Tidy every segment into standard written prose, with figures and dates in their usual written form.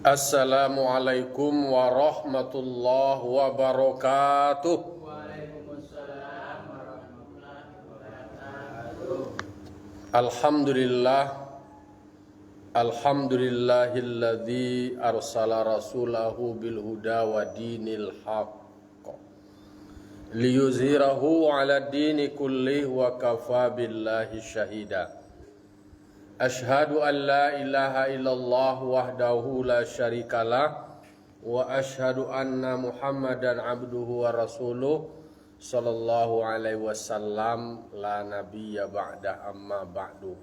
Assalamualaikum warahmatullahi wabarakatuh. Waalaikumsalam warahmatullahi wabarakatuh. Alhamdulillah. Alhamdulillahilladzi arsala rasulahu bil huda wa dinil haqq liyuzhirahu ala dini kullih wa kafa billahi syahida. Ashhadu an la ilaha illallah wahdahu la syarikalah wa ashhadu anna Muhammadan abduhu wa rasuluh sallallahu alaihi wasallam la nabiyya ba'da amma ba'du.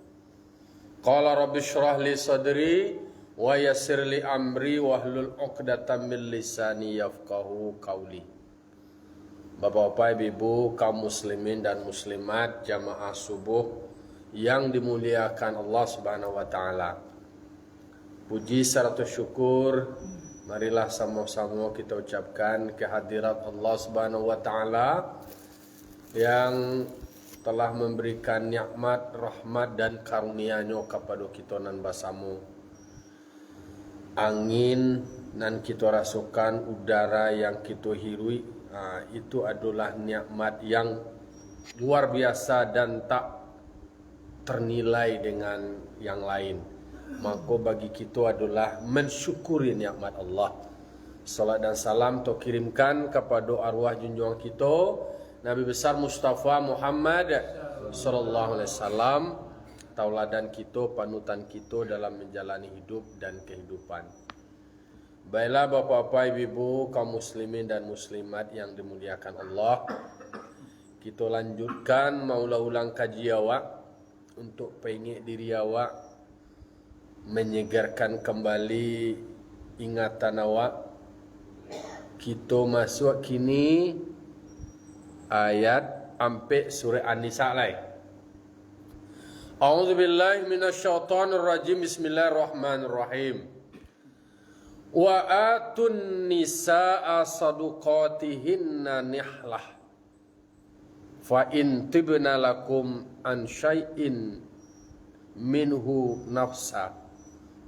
Qala rabbi shrah li sadri wa yassir li amri wahlul 'uqdatam min lisani yafqahu qawli. Bapak-bapak, ibu-ibu, kaum muslimin dan muslimat jamaah subuh yang dimuliakan Allah Subhanahu wa taala. Puji serta syukur marilah sama-sama kita ucapkan kehadirat Allah Subhanahu wa taala yang telah memberikan nikmat, rahmat dan karunia-Nya kepada kita nan basamu. Angin nan kita rasakan, udara yang kita hirui, itu adalah nikmat yang luar biasa dan tak ternilai dengan yang lain. Maka bagi kita adalah mensyukuri nikmat Allah. Salat dan salam to kirimkan kepada arwah junjungan kita Nabi besar Mustafa Muhammad sallallahu alaihi wasallam, tauladan kita, panutan kita dalam menjalani hidup dan kehidupan. Baiklah bapak-bapak, ibu-ibu, kaum muslimin dan muslimat yang dimuliakan Allah, kita lanjutkan maulah ulang kaji awak untuk pengek diri awak, menyegarkan kembali ingatan awak. Kita masuk kini ayat sampai surah An-Nisa lai. A'udzubillahi minasyaitonirrajim. Bismillahirrahmanirrahim. Wa atun nisaa saduqatihinna nihlah fa in tibna lakum an syai'in minhu nafsa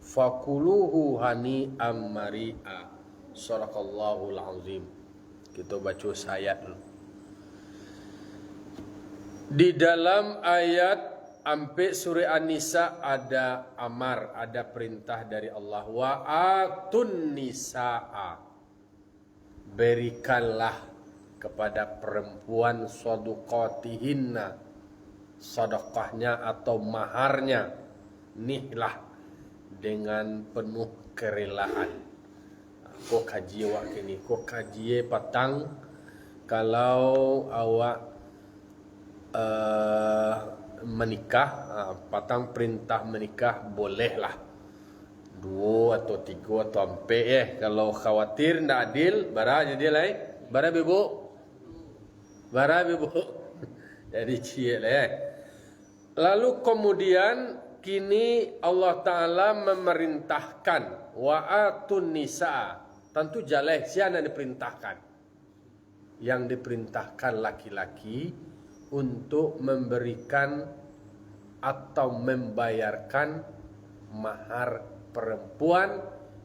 fakuluhu hani'am mari'a. Sadaqallahul azim. Kita baca ayat dulu. Di dalam ayat sampai surah An-Nisa ada amar, ada perintah dari Allah. Wa atun nisaa, berikanlah kepada perempuan saduqatihinna, sedekahnya atau maharnya, nihlah, dengan penuh kerelaan. Kok kaji awak kini, kok kaji patang kalau awak menikah, patang perintah menikah bolehlah 2 atau 3 atau 4 kalau khawatir ndak adil bara jadi lain bara ibu jadi cie lah. Lalu kemudian kini Allah Ta'ala memerintahkan wa'atun nisa. Tentu jaleh siapa yang diperintahkan? Yang diperintahkan laki-laki untuk memberikan atau membayarkan mahar perempuan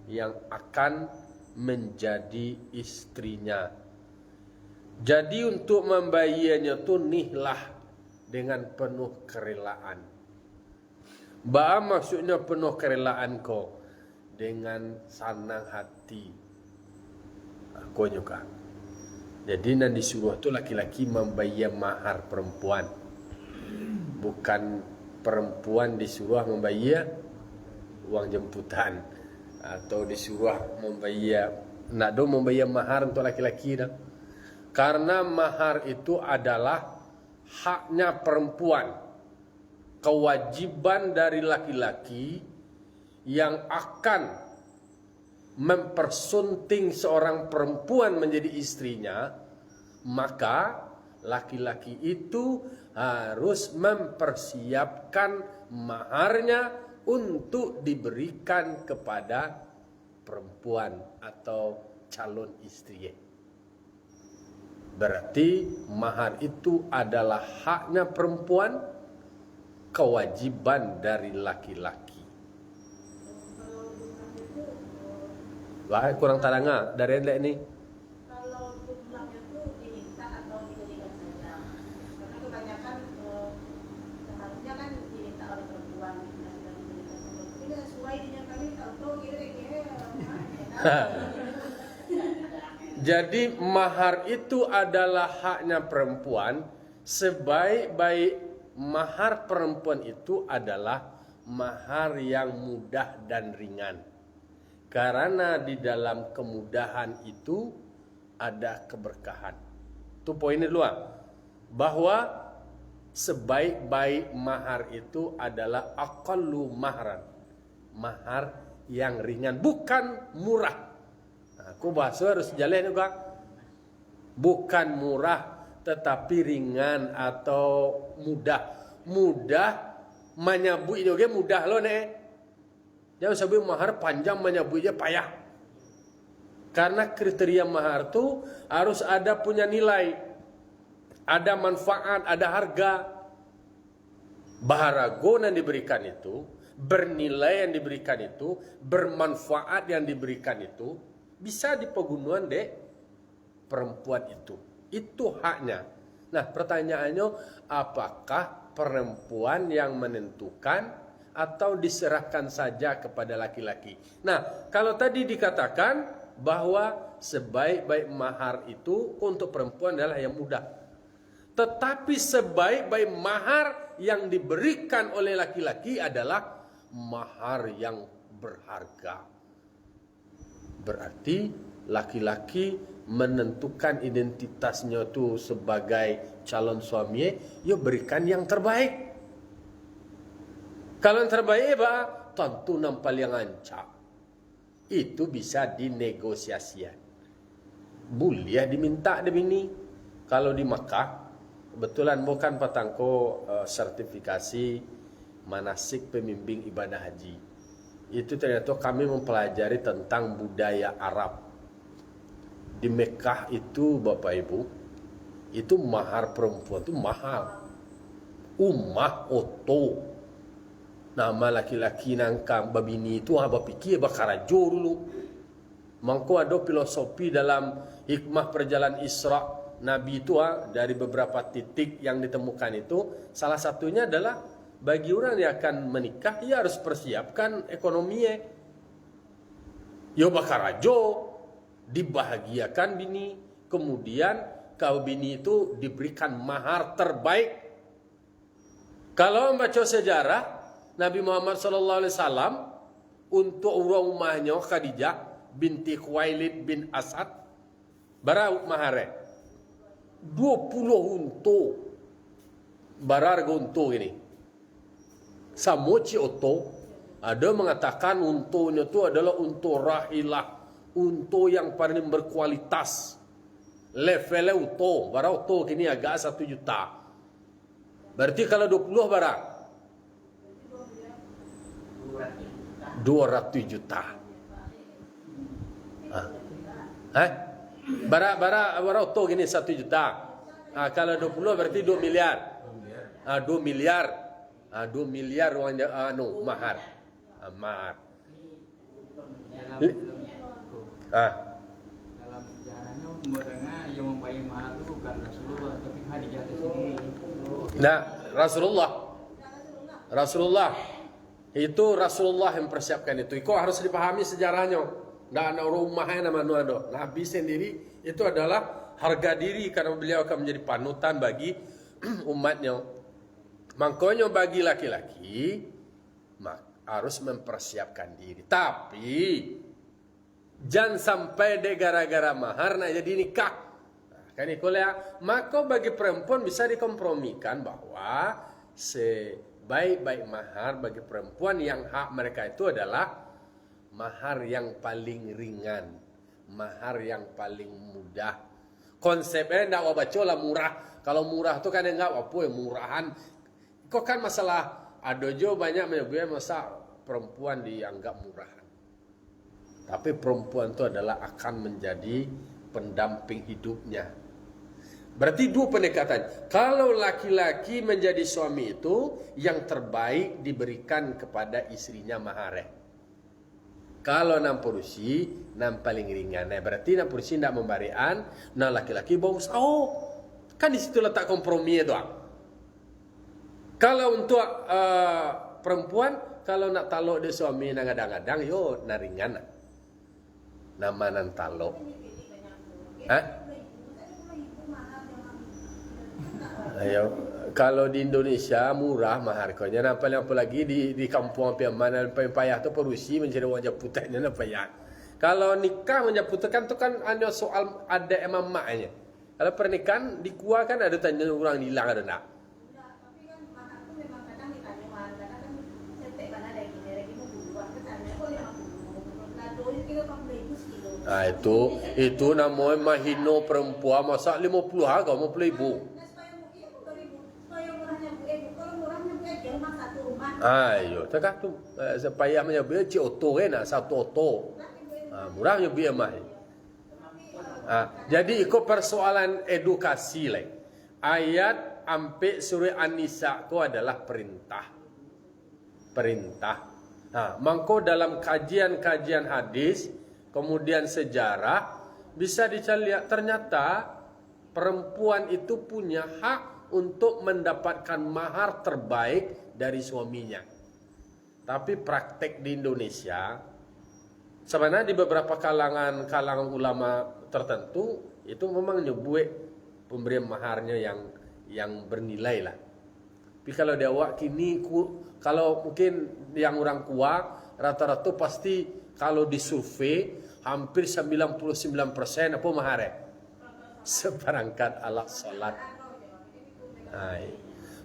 yang akan menjadi istrinya. Jadi untuk membayarnya itu nihlah dengan penuh kerelaan. Ba maksudnya penuh kerelaan kau dengan senang hati. Kau juga. Jadi nan disuruh tu laki-laki membayar mahar perempuan. Bukan perempuan disuruh membayar uang jemputan atau disuruh membayar membayar mahar untuk laki-laki dah. Karena mahar itu adalah haknya perempuan, kewajiban dari laki-laki yang akan mempersunting seorang perempuan menjadi istrinya. Maka laki-laki itu harus mempersiapkan maharnya untuk diberikan kepada perempuan atau calon istri. Berarti mahar itu adalah haknya perempuan, kewajiban dari laki-laki. Wah, kurang taranga dari endek nih. Kalau jumlahnya tuh diminta atau dijadikan saja? Karena kebanyakan seharusnya kan diminta oleh perempuan, sudah diberikan perempuan. Tapi sesuai dengan kami tahu kira-kira. Jadi mahar itu adalah haknya perempuan. Sebaik-baik mahar perempuan itu adalah mahar yang mudah dan ringan. Karena di dalam kemudahan itu ada keberkahan. Itu poinnya dulu. Bahwa sebaik-baik mahar itu adalah aqallu mahran. Mahar yang ringan, bukan murah. Aku bahasa harus jalan juga. Bukan murah, tetapi ringan atau mudah. Mudah, menyabui juga mudah loh nek. Jangan sampai mahar panjang menyabuinya payah. Karena kriteria mahar itu harus ada punya nilai. Ada manfaat, ada harga. Baharago yang diberikan itu, bernilai yang diberikan itu, bermanfaat yang diberikan itu, bisa di pegunungan dek perempuan itu. Itu haknya. Nah pertanyaannya, apakah perempuan yang menentukan atau diserahkan saja kepada laki-laki? Nah, kalau tadi dikatakan bahwa sebaik-baik mahar itu untuk perempuan adalah yang mudah. Tetapi sebaik-baik mahar yang diberikan oleh laki-laki adalah mahar yang berharga. Berarti laki-laki menentukan identitasnya itu sebagai calon suami, ya berikan yang terbaik. Kalau yang terbaik tentu nampal yang ancak. Itu bisa dinegosiasikan. Boleh diminta demi ini. Kalau di Makkah, kebetulan bukan patangko sertifikasi manasik pembimbing ibadah haji. Itu ternyata kami mempelajari tentang budaya Arab. Di Mekah itu Bapak Ibu, itu mahar perempuan itu mahal. Ummah oto. Nama laki-laki nangkam babini itu pikir bakarajo dulu. Mangko ada filosofi dalam hikmah perjalanan Isra Nabi itu dari beberapa titik yang ditemukan itu, salah satunya adalah bagi orang yang akan menikah, ia harus persiapkan ekonominya. Yo bakarajo, dibahagiakan bini, kemudian kau bini itu diberikan mahar terbaik. Kalau membaca sejarah Nabi Muhammad SAW untuk rumahnya Khadijah binti Khuwailid bin Asad, berapa maharnya? 20 unta. Berharga unta ini. Samoci oto, ada mengatakan untunya itu adalah unta rahilah, unta yang paling berkualitas. Levelnya unta, berapa unta ini agak 1 juta. Berarti kalau 20 berapa? 200 juta. Bara oto gini 1 juta. Kalau 20 berarti 2 miliar. 2 miliar. 2 miliar uang mahar. Mahar. Dalam sejarahnya umurnya yang membayar mahar itu bukan Rasulullah, tapi Khadijah sendiri. Nah, Rasulullah itu Rasulullah yang mempersiapkan itu. Kok harus dipahami sejarahnya. Nggak ada rumahnya nama ada. Nabi sendiri itu adalah harga diri karena beliau akan menjadi panutan bagi umatnya. Makanya bagi laki-laki harus mempersiapkan diri. Tapi jangan sampai deh gara-gara mahar nak jadi nikah. Kan ikulah. Maka bagi perempuan bisa dikompromikan bahwa baik-baik mahar bagi perempuan yang hak mereka itu adalah mahar yang paling ringan, mahar yang paling mudah. Konsepnya tidak wabaco lah murah. Kalau murah itu kan enggak apa ya murahan. Kok kan masalah ada juga banyak menyebutnya masa perempuan dianggap murahan. Tapi perempuan itu adalah akan menjadi pendamping hidupnya. Berarti dua pendekatan. Kalau laki-laki menjadi suami itu, yang terbaik diberikan kepada istrinya maharnya. Kalau nam porusi, nam paling ringan. Nah, berarti nam porusi tidak membarian, nah laki-laki bawa sao. Kan di situ letak kompromi itu. Kalau untuk perempuan, kalau nak talok dia suami nak gadang-gadang, yo naringan. Nama nan talok. Hah? Ayo, kalau di Indonesia murah mahar konya, apalagi di kampung mana paling payah tu perusi mencari wajah putihnya na payah. Kalau nikah menjaputkan tu kan hanya soal ada emak-emaknya. Kalau pernikahan di kuah kan ada tanya orang hilang ada nak. Tapi kan mahar tuh memang kadang ditanya mahar, kadang kan setek mana ada yang lagi mau duluan ketanya kok yang aku kado itu kilo 40.000 sekilo. Nah itu namanya mahino perempuan masa 50 harga 50.000. Ayo, tak tu supaya menyebut cik oto nak satu oto. Murahnya biaya mah. Jadi ikut persoalan edukasi lah. Ayat ampe surah An-Nisa ku adalah perintah. Mangko dalam kajian-kajian hadis, kemudian sejarah bisa dicari ternyata perempuan itu punya hak untuk mendapatkan mahar terbaik dari suaminya. Tapi praktek di Indonesia, sebenarnya di beberapa kalangan ulama tertentu itu memang nyebut pemberian maharnya yang bernilai lah. Tapi kalau di awak kini, kalau mungkin yang orang tua rata-rata pasti kalau disurvei hampir 99% apa maharnya? Seperangkat alat salat.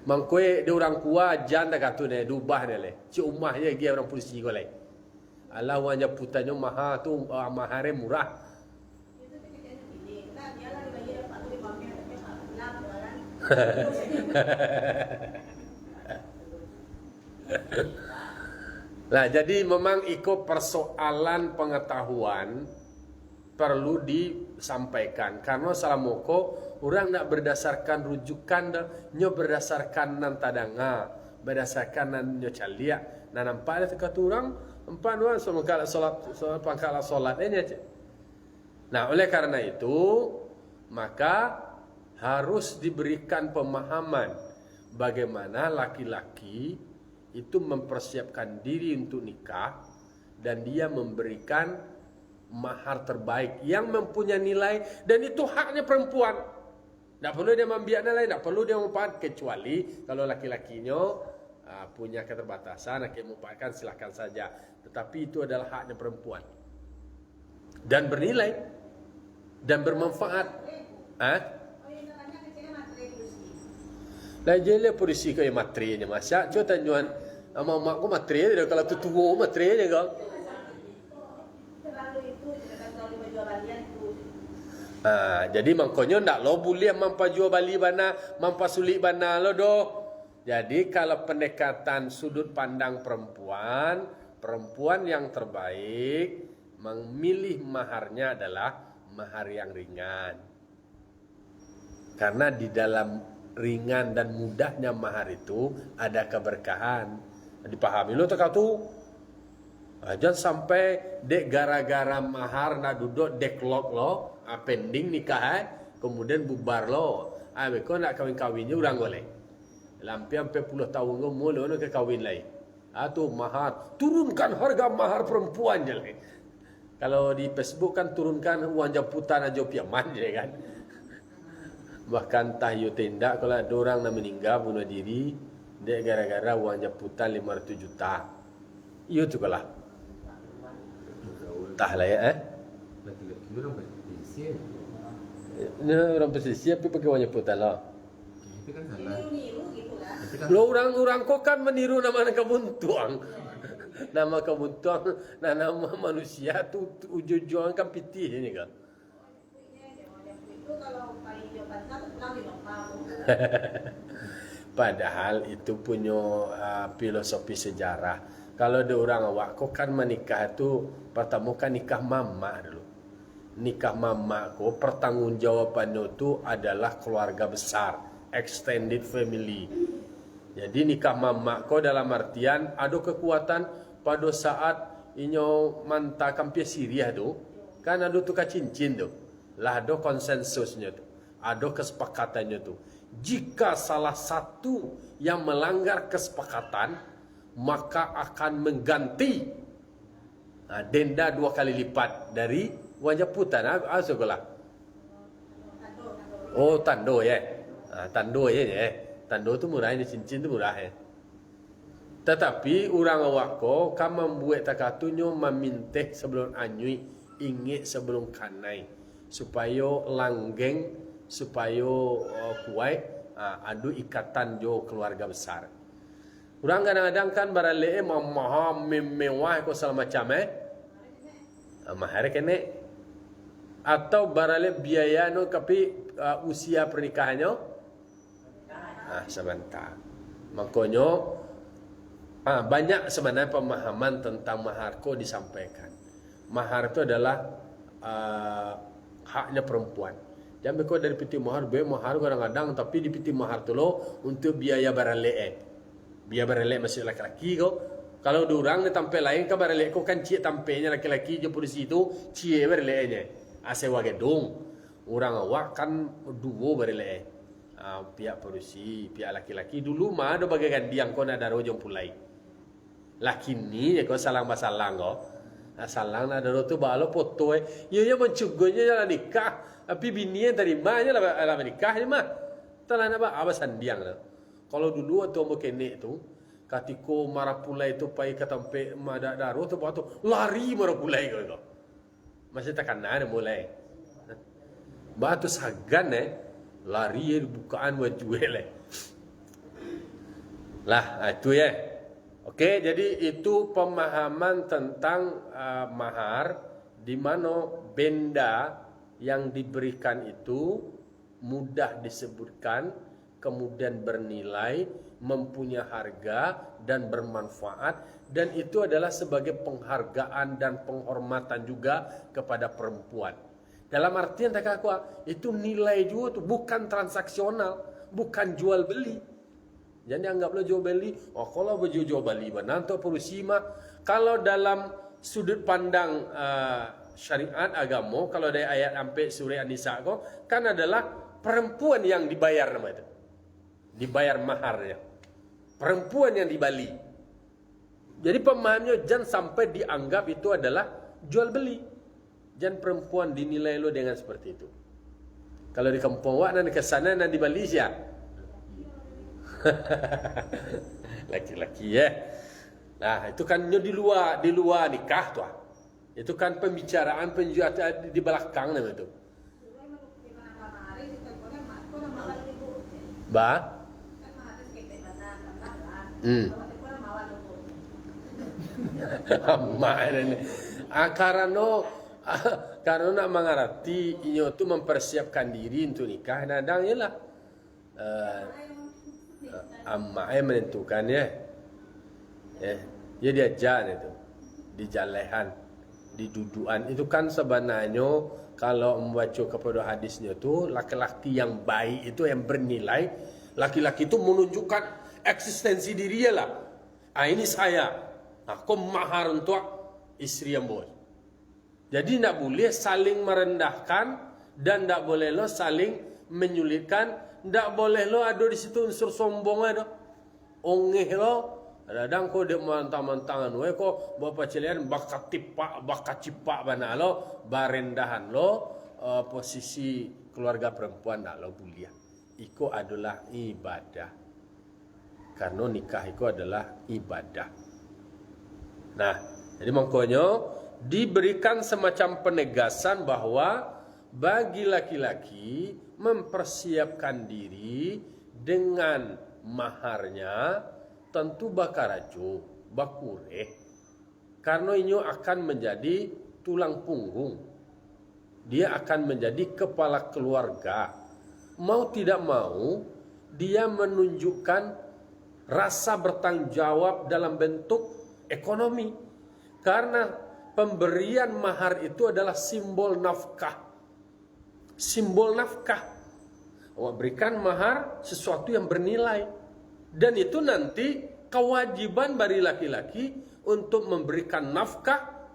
Mangkue dia orang kuat janda katu ne dubah ne le. Ci umah je dia orang polisi ko le. Allah wanya putanya mahal tu mahare murah. Nah, jadi memang ikut persoalan pengetahuan perlu disampaikan karena salamoko orang nak berdasarkan rujukan nyo berdasarkan nan tadanga berdasarkan nan nyo calia nan nampak ada kata orang empat dua sama kala solat pangkala solat ini aja. Nah, oleh karena itu maka harus diberikan pemahaman bagaimana laki-laki itu mempersiapkan diri untuk nikah dan dia memberikan mahar terbaik yang mempunyai nilai dan itu haknya perempuan. Tak perlu dia membiak nilai, tak perlu dia memanfaatkan kecuali kalau laki-lakinya punya keterbatasan, nak memanfaatkan silakan saja. Tetapi itu adalah haknya perempuan dan bernilai dan bermanfaat. Lah je le polisi kau yang materinya masa cuba tanjuan mak aku materi dia kalau tu tua materinya kau. Jadi mangkonyo ndak lo boleh mampa jual bali bana, mampa sulit bana lo do. Jadi kalau pendekatan sudut pandang perempuan yang terbaik memilih maharnya adalah mahar yang ringan. Karena di dalam ringan dan mudahnya mahar itu ada keberkahan. Dipahami lo tak tu? Jangan sampai dek gara-gara mahar nak duduk deklok lo, pending nikah, kemudian bubar lo. Kau nak kawin-kawinnya orang boleh. Lampian 40 tahun kau mula nak kawin lagi. Tu mahar, turunkan harga mahar perempuan je lah. Kalau di Facebook kan turunkan uang jemputan aja piaman je kan. Bahkan tahu tindak kalau ada orang nak meninggal bunuh diri, dek gara-gara uang jemputan 500 juta. Itu tu kalah. Entah lah ya orang pesisir tapi pakai wajah putih lah. Itu kan salah. Lo orang-orang kok kan meniru nama kebuntuang. Nama kebuntuang, nama manusia tu ujung-ujung kan pitih ini kan. Padahal itu punya filosofi sejarah. Kalau ada orang awak kau kan menikah itu pertama kan nikah mama dulu. Nikah mama kau pertanggungjawabannya itu adalah keluarga besar, extended family. Jadi nikah mama kau dalam artian ada kekuatan pada saat inyo manta kampia Syria tu kan ada tukar cincin tu. Lah ada konsensusnya tu. Ada kesepakatannya tu. Jika salah satu yang melanggar kesepakatan, maka akan mengganti denda 2 kali lipat dari wajah putan. Sekolah. Oh, tando ya. Tando ya. Tando tu murah, ini cincin tu murah ya. Tetapi orang awak ko kan membuat takatunyo memintih sebelum anyui, ingit sebelum kanai, supaya langgeng, supaya kuat, adu ikatan jo keluarga besar. Orang kadang-kadang kan barale maha mewah ko segala macam mahar kene atau barale biaya no tapi usia pernikahannya sebentar. Makanya banyak sebenarnya pemahaman tentang mahar ko disampaikan. Mahar itu adalah haknya perempuan. Jangan kau dari piti mahar, mahar kadang-kadang tapi di piti mahar tu lo untuk biaya barale. Biaya barale masih laki-laki kau. Kalau diorang ni tampil lain ke barale kau kan cie tampilnya laki-laki je polisi itu cie barale-nya. Sewa gedung. Orang awak kan dua barale. Pihak polisi, pihak laki-laki dulu mah ada bagian diang kau nak daro jom pulai. Laki ni kau salang basalang kau. Salang nak daro tu balo foto Ia mencugonya jalan nikah. Tapi bini yang terimanya lah nikahnya mah. Telah nak abasan diang tu. Kalau dulu atau mau kene tu, katiko marah pulai tu pai katampe madak daro tu batu lari marah pulai kau. Masih takkan ada mulai. Batu sagan lari bukaan wajuel lah itu ya. Oke, jadi itu pemahaman tentang mahar, di mana benda yang diberikan itu mudah disebutkan, kemudian bernilai, mempunyai harga dan bermanfaat, dan itu adalah sebagai penghargaan dan penghormatan juga kepada perempuan. Dalam artian itu nilai juga tuh, bukan transaksional, bukan jual beli. Jadi anggaplah jual beli. Kalau jual beli nanti polisi mah kalau dalam sudut pandang syariat agama, kalau dari ayat sampai surah An-Nisa kan adalah perempuan yang dibayar nama itu. Dibayar maharnya. Perempuan yang dibali. Jadi pemahamnya jangan sampai dianggap itu adalah jual beli. Jangan perempuan dinilai lo dengan seperti itu. Kalau di kampung wak dan ke sana dan di Bali siapa? Laki-laki ya. Nah, itu kan di luar nikah tuh. Itu kan pembicaraan penjual di belakang nama itu. Ba? Karena nak mengerti inyo tu mempersiapkan diri untuk nikah, nadang ialah amma menentukan ya. Dia diajar itu di jalehan, di duduan. Itu kan sebenarnya kalau membaca kepada hadisnya tu laki-laki yang baik itu yang bernilai, laki-laki itu menunjukkan eksistensi diri lah. Ini saya. Aku mahar untuk istri yang bos. Jadi tidak boleh saling merendahkan dan tidak boleh lo saling menyulitkan. Tidak boleh lo ada di situ unsur sombong ada. Ongeh lo, kadang kau dek mantang-mantangan. Kau bapa celian bakat cipak bana lo, barendahan lo, posisi keluarga perempuan tak lo boleh. Itu adalah ibadah. Karena nikah itu adalah ibadah. Nah, jadi makanya diberikan semacam penegasan bahwa bagi laki-laki mempersiapkan diri dengan maharnya tentu bakarajo, bakureh. Karena ini akan menjadi tulang punggung. Dia akan menjadi kepala keluarga. Mau tidak mau, dia menunjukkan rasa bertanggung jawab dalam bentuk ekonomi. Karena pemberian mahar itu adalah simbol nafkah. Simbol nafkah. Berikan mahar sesuatu yang bernilai. Dan itu nanti kewajiban bagi laki-laki untuk memberikan nafkah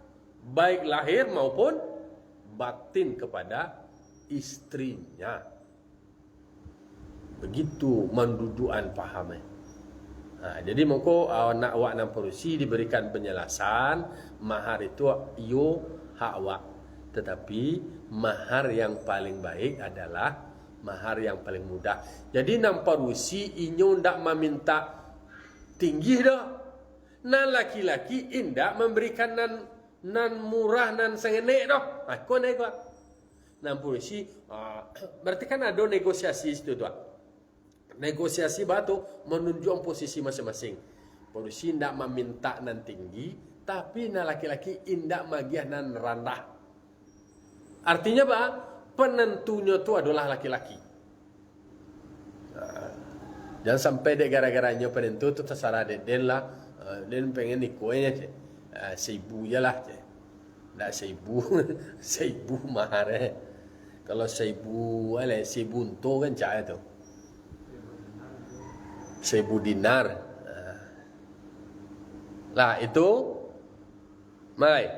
baik lahir maupun batin kepada istrinya. Begitu mendudukan pahamnya. Jadi mongko anak awak nan perusi diberikan penjelasan mahar itu yo hak awak. Tetapi mahar yang paling baik adalah mahar yang paling mudah. Jadi nan perusi inyo ndak meminta tinggi dah. Nan laki-laki indak memberikan nan murah nan sengenek dah. Kau naik kau. Nan perusi berarti kan ada negosiasi itu tuh. Negosiasi batu menunjuk posisi masing-masing. Polisi tidak meminta nan tinggi, tapi nan laki-laki indak magiah nan rendah. Artinya apa? Penentunya itu adalah laki-laki. Jangan sampai dek gara-garanya penentu itu terserah den lah. Den pengen nikohnya je. Seibu je lah je. Tak seibu, seibu mahar. Kalau seibu, seibu untuk kan cahaya tu. 1000 dinar. Lah itu mai.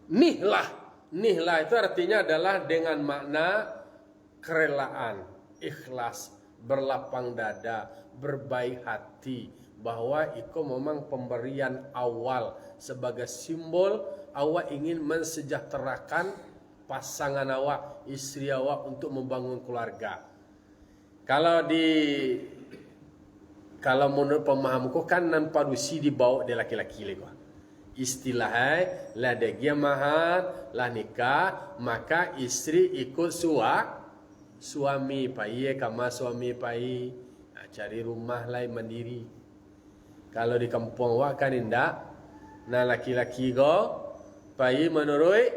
Nihlah itu artinya adalah dengan makna kerelaan, ikhlas, berlapang dada, berbaik hati, bahwa itu memang pemberian awal sebagai simbol awak ingin mensejahterakan pasangan awak, istri awak untuk membangun keluarga. Kalau menurut pemahamku kan nan parusi dibawa dari laki-laki lagi. Istilahnya lah dia mahar, lah nikah, maka istri ikut suami pai kama suami pai cari rumah lain mandiri. Kalau di kampung wak kan indak, nah laki-laki go pai menurut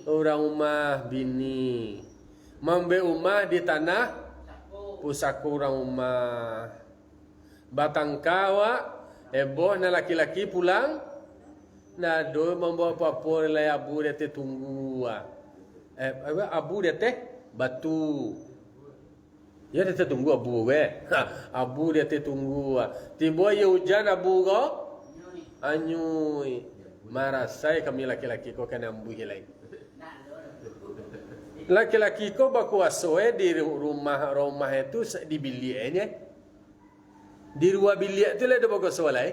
orang rumah bini, mambe rumah di tanah pusaka orang rumah. Batang kawa, boh na laki-laki pulang, na do membawa papor lai abu dia tunggu. Abu dia batu. Ya dia tunggu abu abu dia tunggu. Tiba ya hujan abu go, anyui. Marasai kami laki-laki ko kan ambu hilai. Laki-laki ko bakuasoe di rumah itu di biliknya. Di ruang bilik tu lah dia bawa kuasa lah.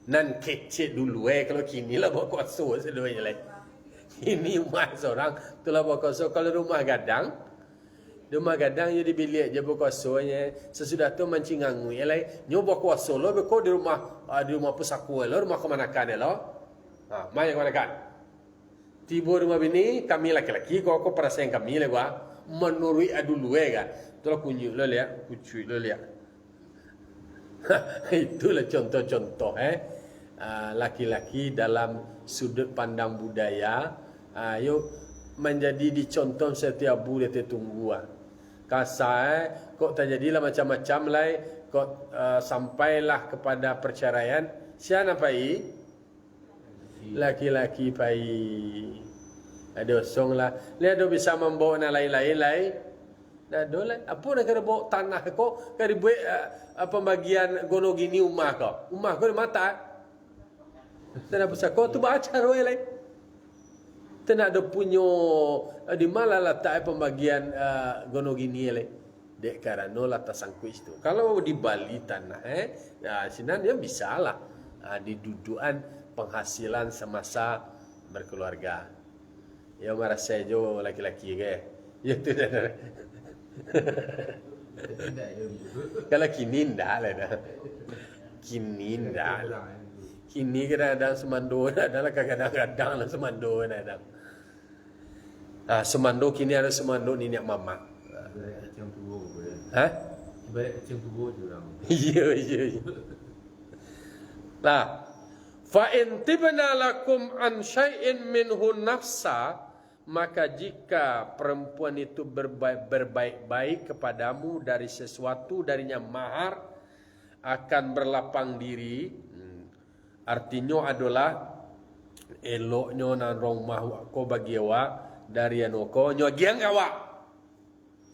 Nan kecil dulu kalau kini lah bawa kuasa seduanya lah. Ini rumah seorang tu lah bawa kuasa. Kalau rumah gadang dia di bilik dia bawa kuasanya. Sesudah tu mancing ngangui lah. Nyo bawa kuasa lah. Beko di rumah pusaka lah. Rumah kemanakan lah. Mana kemanakan? Tiba rumah bini kami laki-laki. Kau perasaan kami lah gua. Menurut dulu kan. Tu lah kunyuk lo lihat, kucui lo lihat. Itulah contoh-contoh laki-laki dalam sudut pandang budaya yuk menjadi dicontoh setiap bulan dia tunggu kasar kok terjadilah macam-macam lah kok sampailah kepada perceraian siapa pai laki-laki pai ada osong lah dia ada bisa membawa lain-lain nah dolan apa nak kena bawa tanah kau kena buat pembagian gono gini rumah kau di mata tak bisa kau tu baca roy lain tak ada punya di mana letak pembagian gono gini lain dek karena lah tersangkut itu kalau di Bali tanah sinan dia bisa lah didudukan penghasilan semasa berkeluarga ya merasa jo laki-laki ke ya tu dah. Kalau kini ndak lah dah. Kini ndak. Kini kadang-kadang semando adalah kadang-kadang lah semando ada. Semando kini ada semando nenek mama. Kecil tua boleh. Ibarat kecil tua je orang. Iya. Lah, fa in tibna lakum an syai'in minhu nafsa, maka jika perempuan itu berbaik-baik kepadamu dari sesuatu darinya mahar akan berlapang diri, artinya adalah eloknya nan rumah ko bagi awak dari anu ko nyo giang awak.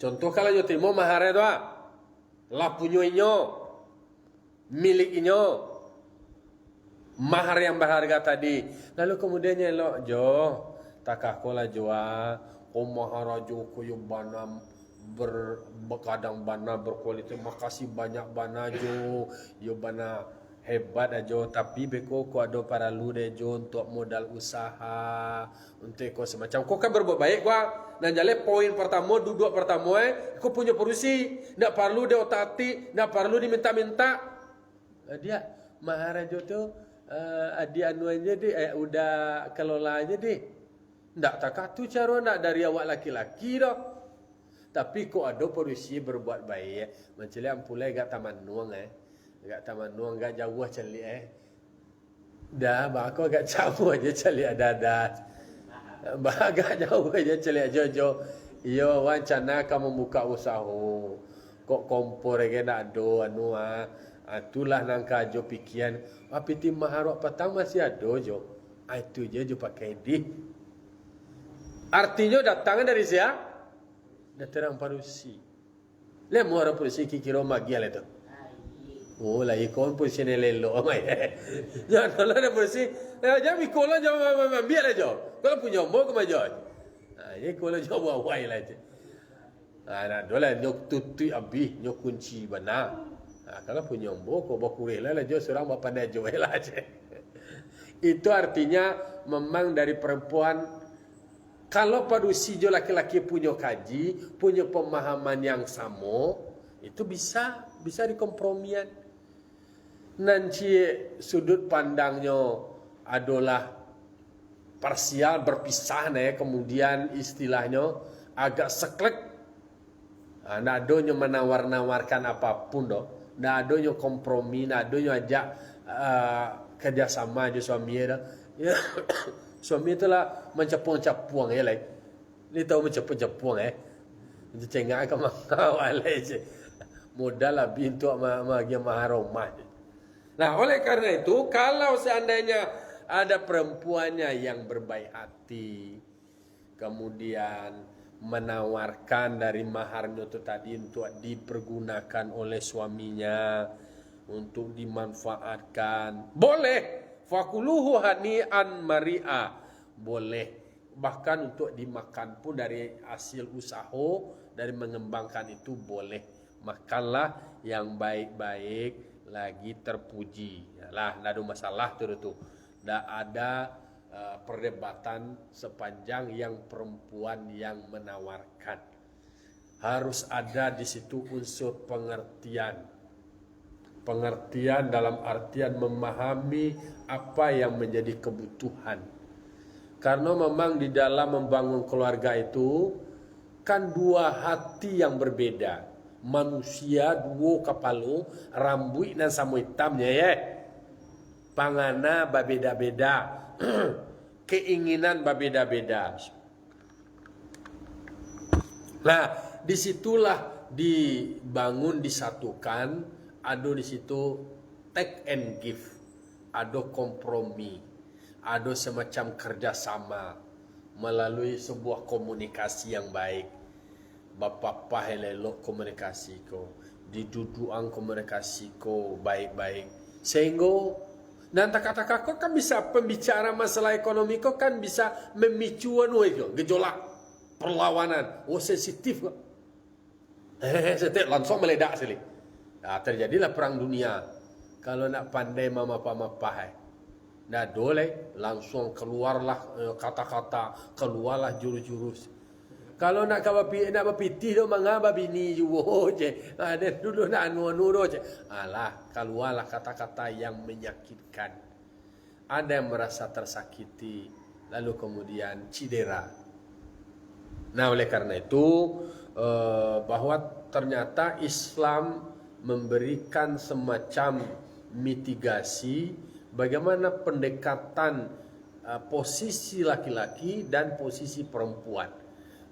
Contoh kalau nyo terima mahar itu lapunyo inyo milik inyo mahar yang berharga tadi. Lalu kemudiannya lo jo takakola joa mahar jo koyo bana berkadang bana berkualitas, makasih banyak bana jo yo bana hebat aja, tapi beko ko ada para lu dejo untuk modal usaha untuk ko semacam ko kan berbuat baik gua dan jale poin pertama duduk pertama ko punya perusi ndak perlu dia otati ndak perlu diminta-minta dia maharajo tu dia anu aja deh udah kelola aja deh ndak takatu cara ndak dari awak laki-laki dah tapi ko ada perusi berbuat baik macam ampulai gak taman nuang agak taman nuang agak jauh cali dah bako agak jauh aja cali ada agak jauh aja cali jojo iyo wancana kamu buka usaha kok kompor aja nak do anu itulah nangka jo pikian tapi tim maharok petang masih ada jo itu je jo pakai di artinya datangnya dari siapa datang parusi lemu orang parusi kikiro magi itu. Oh lah ikon polisi nelelo amai. Jangan lah ada polisi. Jangan ikon lah jangan biar aja. Kalau punya mau ke major. Ini kalau jawab awai lah je. Nah dola nyok tutu abi nyok kunci bana. Kalau punya mau kau bakure lah jo seorang bapa dia jual lah je. Itu artinya memang dari perempuan kalau padusi jo laki-laki punya kaji, punya pemahaman yang sama, itu bisa dikompromian. Nanti sudut pandangnya adalah parsial berpisah kemudian istilahnya agak seklek. Ndak adanya menawar-nawarkan apapun doh. Ndak adanya kompromi, ndak adanya ajak kerjasama aja suami dah. Ya. Suami itulah mencepuang-cepuang lah. Ni tahu mencepuang-cepuang Itu cengak ke mangau je. Modal lebih untuk bagi maharomah. Nah, oleh karena itu, kalau seandainya ada perempuannya yang berbaik hati, kemudian menawarkan dari maharnya itu tadi untuk dipergunakan oleh suaminya, untuk dimanfaatkan, boleh. Fakuluhu hani'an mari'a, boleh. Bahkan untuk dimakan pun dari hasil usaha, dari mengembangkan itu boleh. Makanlah yang baik-baik, lagi terpuji. Lah, tidak ada masalah tu. Tidak ada perdebatan sepanjang yang perempuan yang menawarkan. Harus ada di situ unsur pengertian. Pengertian dalam artian memahami apa yang menjadi kebutuhan. Karena memang di dalam membangun keluarga itu kan dua hati yang berbeda. Manusia dua kepala, rambut dan sama hitamnya Pangana berbeda-beda. Keinginan berbeda-beda. Nah, disitulah dibangun, disatukan, ada di situ take and give, ada kompromi, ada semacam kerjasama melalui sebuah komunikasi yang baik. Bapa helelo komunikasi ko, diduduang komunikasi ko baik-baik. Sehingga nanti kata-kata kau kan bisa pembicara masalah ekonomi kau kan bisa memicu gejolak perlawanan. Oh sensitif kok. Setiap langsung meledak sekali. Nah, terjadilah perang dunia. Kalau nak pandai mama-mama nah boleh langsung keluarlah kata-kata, keluarlah jurus-jurus. Kalau nak berpitih do mangaba bini juwo je. Ada dulu nak anu je. Alah, keluarlah kata-kata yang menyakitkan. Ada yang merasa tersakiti, lalu kemudian cedera. Nah, oleh karena itu bahwa ternyata Islam memberikan semacam mitigasi bagaimana pendekatan posisi laki-laki dan posisi perempuan.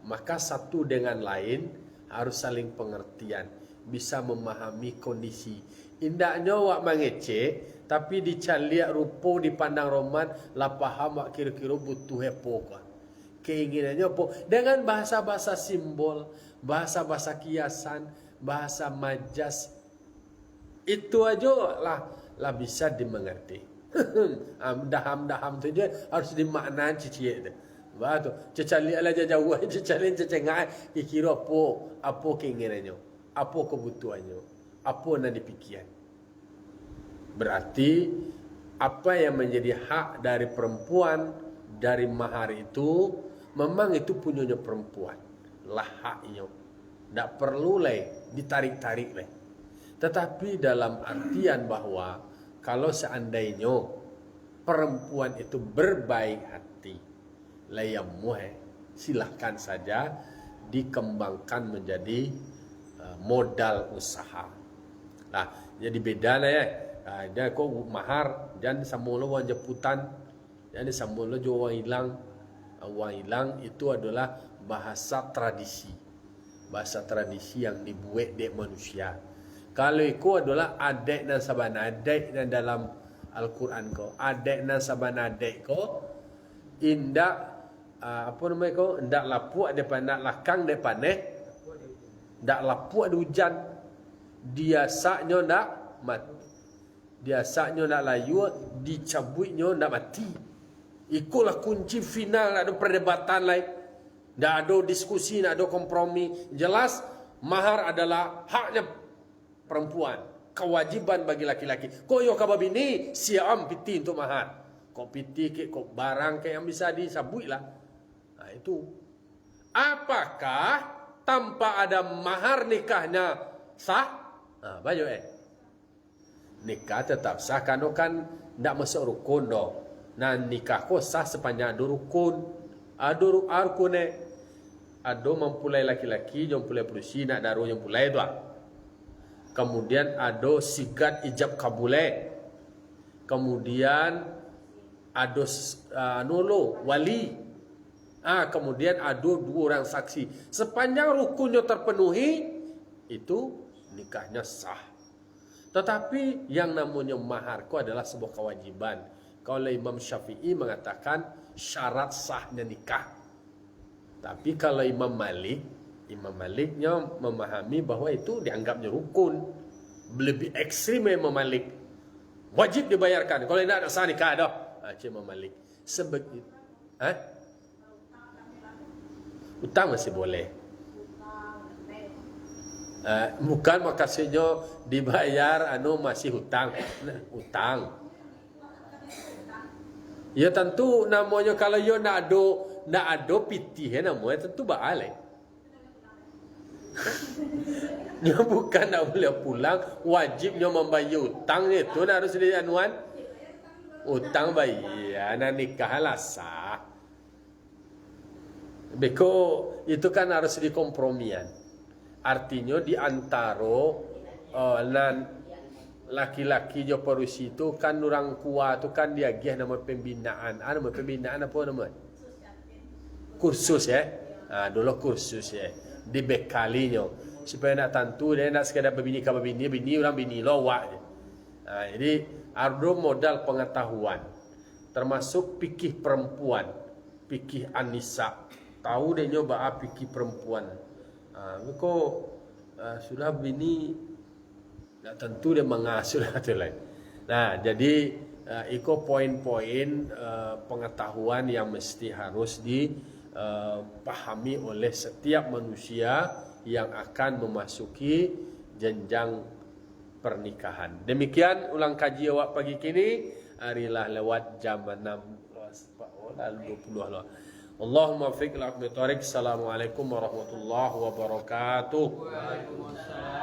Maka satu dengan lain harus saling pengertian, bisa memahami kondisi. Indahnya wak mangece, tapi dicaliak rupo dipandang roman, lah paham wak kira-kira butuh apa. Keinginannya apa? Dengan bahasa-bahasa simbol, bahasa-bahasa kiasan, bahasa majas, itu aja lah bisa dimengerti. Daham tu dia harus dimaknakan cicik tu. Batu cecali ala jauh cecalin cecengai kira apa keinginannya, apa kebutuhannya, apa yang dipikirkan. Berarti apa yang menjadi hak dari perempuan dari mahar itu memang itu punyanya perempuan. Lah haknya. Tak perlu ditarik-tarik . Tetapi dalam artian bahwa kalau seandainya perempuan itu berbaik hati, silahkan saja dikembangkan menjadi modal usaha. Nah, jadi beda lah ya. Dia kok mahar dan samula wang jeputan, jadi samula jo wang hilang itu adalah bahasa tradisi. Bahasa tradisi yang dibuat dek manusia. Kalau itu adalah adik dan saban adik dan dalam Al-Quran ko, adik dan saban adik ko indak apa namanya ko, ndak lapuk depan nak lakang depan ndak lapuk ada hujan, biasanya ndak mati, biasanya ndak layu, dicabutnya ndak mati. Ikulah kunci final, ada perdebatan lain, ndak ada diskusi, ndak ada kompromi. Jelas mahar adalah haknya perempuan, kewajiban bagi laki-laki. Kok yo kababini siam piti untuk mahar, kok piti kok barang yang bisa disabui lah. Nah itu. Apakah tanpa ada mahar nikahnya sah? Nah, baju nikah tetap sah karena kan tidak masuk rukun dong. Nah nikah kok sah sepanjang ada rukun. Ada rukun ada mempulai laki-laki, yang pulai perusi nak daru yang pulai tu. Kemudian ada sigat ijab kabule. Kemudian ada wali. Kemudian ada 2 orang saksi. Sepanjang rukunnya terpenuhi, itu nikahnya sah. Tetapi yang namanya mahar itu adalah sebuah kewajiban. Kalau Imam Syafi'i mengatakan syarat sahnya nikah. Tapi kalau Imam Maliknya memahami bahwa itu dianggapnya rukun. Lebih ekstrim Imam Malik. Wajib dibayarkan. Kalau tidak ada sah nikah dah. Imam Malik. Sebegitu. Utang masih boleh. Bukan maksudnya dibayar masih hutang. Utang. Ya tentu namanya kalau yo nak ada piti namanya tentu baalai. Dia bukan nak boleh pulang, wajibnya membayar hutang itu harus dianuan. Hutang bayar, nak nikah lah sah. Beko itu kan harus dikompromian. Artinya di antara laki-laki jo perusi itu kan orang kuat tu kan dia gih nama pembinaan. Nama pembinaan apa nama? Kursus ya. Dulu kursus ya. Dibekalinya supaya nak tentu dia nak sekadar berbini ke bini orang bini lawak. Jadi ada modal pengetahuan termasuk fikih perempuan, fikih An-Nisa. Tahu dia nyoba fikih perempuan. Sudah bini tak tentu dia mengasuh atau lain. Nah, jadi itu poin-poin pengetahuan yang mesti harus dipahami oleh setiap manusia yang akan memasuki jenjang pernikahan. Demikian ulang kaji awak pagi kini. Harilah lewat jam 6 lalu 20 lah. Allahumma fiqh al-aqmi tariq. Assalamualaikum warahmatullahi wabarakatuh. Waalaikumsalam.